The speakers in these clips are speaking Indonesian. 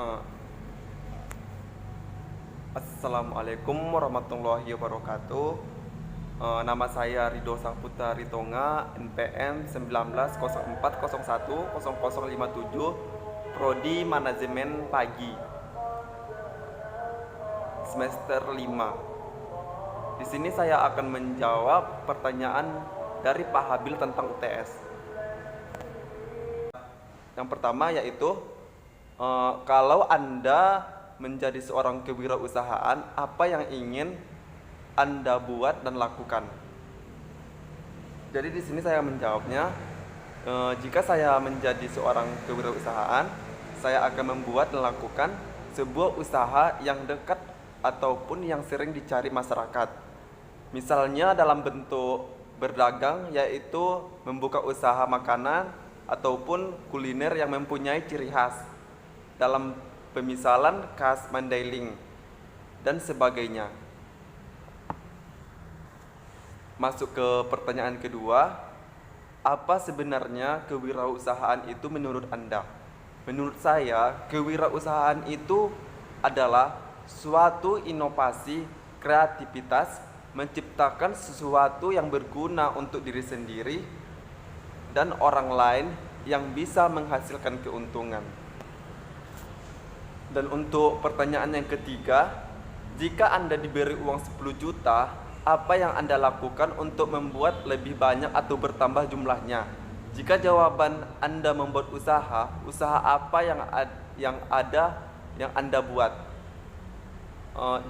Eh, Assalamualaikum warahmatullahi wabarakatuh. Nama saya Ridho Saputra Ritonga, NPM 1904010057, Prodi Manajemen Pagi, semester 5. Di sini saya akan menjawab pertanyaan dari Pak Habil tentang UTS. Yang pertama yaitu, kalau Anda menjadi seorang kewirausahaan, apa yang ingin Anda buat dan lakukan? Jadi di sini saya menjawabnya, jika saya menjadi seorang kewirausahaan, saya akan membuat dan lakukan sebuah usaha yang dekat ataupun yang sering dicari masyarakat. Misalnya dalam bentuk berdagang, yaitu membuka usaha makanan ataupun kuliner yang mempunyai ciri khas dalam pemisalan khas Mandailing dan sebagainya. Masuk ke pertanyaan kedua, apa sebenarnya kewirausahaan itu menurut Anda? Menurut saya, kewirausahaan itu adalah suatu inovasi, kreativitas, menciptakan sesuatu yang berguna untuk diri sendiri dan orang lain yang bisa menghasilkan keuntungan. Dan untuk pertanyaan yang ketiga, jika Anda diberi uang 10 juta, apa yang Anda lakukan untuk membuat lebih banyak atau bertambah jumlahnya? Jika jawaban Anda membuat usaha apa yang Anda buat?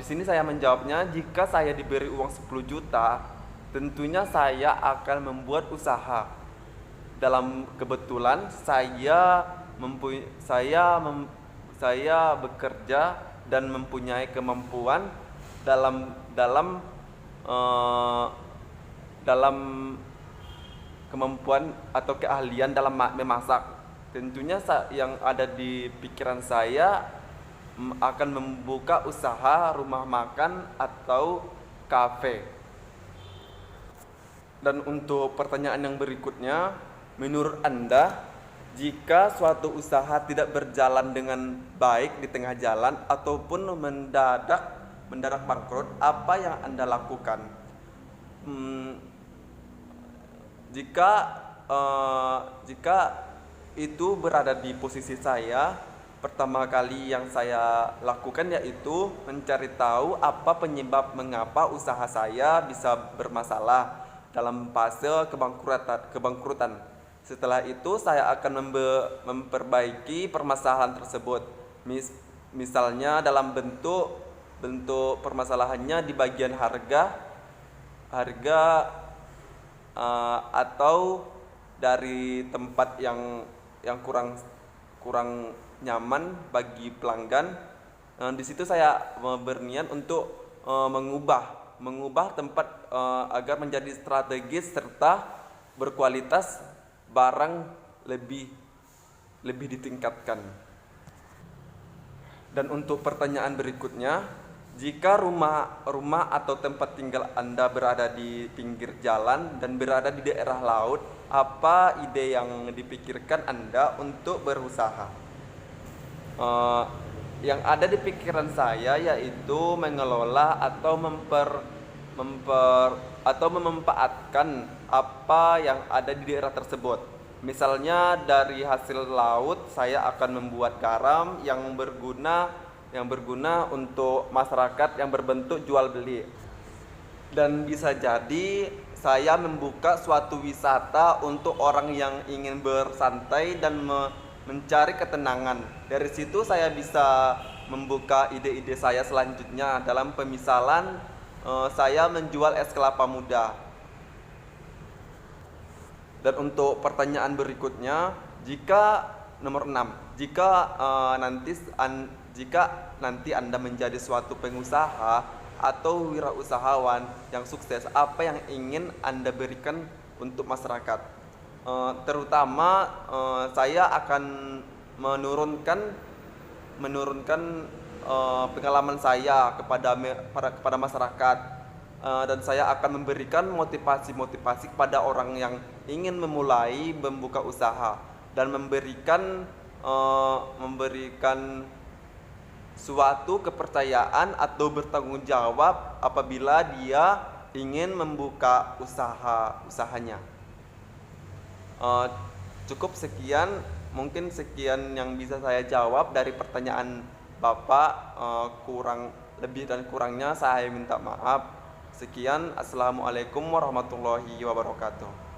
Di sini saya menjawabnya, jika saya diberi uang 10 juta, tentunya saya akan membuat usaha. Dalam kebetulan saya bekerja dan mempunyai kemampuan dalam kemampuan atau keahlian dalam memasak. Tentunya yang ada di pikiran saya akan membuka usaha rumah makan atau kafe. Dan untuk pertanyaan yang berikutnya, menurut Anda, jika suatu usaha tidak berjalan dengan baik di tengah jalan ataupun mendadak bangkrut, apa yang Anda lakukan? Jika itu berada di posisi saya, pertama kali yang saya lakukan yaitu mencari tahu apa penyebab mengapa usaha saya bisa bermasalah dalam fase kebangkrutan. Setelah itu saya akan memperbaiki permasalahan tersebut. Misalnya dalam bentuk permasalahannya di bagian harga atau dari tempat yang kurang nyaman bagi pelanggan. Di situ saya berniat untuk mengubah tempat agar menjadi strategis serta berkualitas, barang lebih ditingkatkan. Dan untuk pertanyaan berikutnya, jika rumah atau tempat tinggal Anda berada di pinggir jalan dan berada di daerah laut, apa ide yang dipikirkan Anda untuk berusaha? Yang ada di pikiran saya yaitu mengelola atau memanfaatkan apa yang ada di daerah tersebut. Misalnya dari hasil laut saya akan membuat garam yang berguna untuk masyarakat yang berbentuk jual beli. Dan bisa jadi saya membuka suatu wisata untuk orang yang ingin bersantai dan mencari ketenangan. Dari situ saya bisa membuka ide-ide saya selanjutnya dalam pemisalan. Saya menjual es kelapa muda. Dan untuk pertanyaan berikutnya, nomor 6, jika nanti Anda menjadi suatu pengusaha atau wirausahawan yang sukses, apa yang ingin Anda berikan untuk masyarakat? Terutama saya akan menurunkan pengalaman saya kepada masyarakat, dan saya akan memberikan motivasi kepada orang yang ingin membuka usaha dan memberikan suatu kepercayaan atau bertanggung jawab apabila dia ingin membuka usahanya. Cukup sekian, mungkin sekian yang bisa saya jawab dari pertanyaan Bapak. Kurang lebih dan kurangnya saya minta maaf. Sekian, assalamualaikum warahmatullahi wabarakatuh.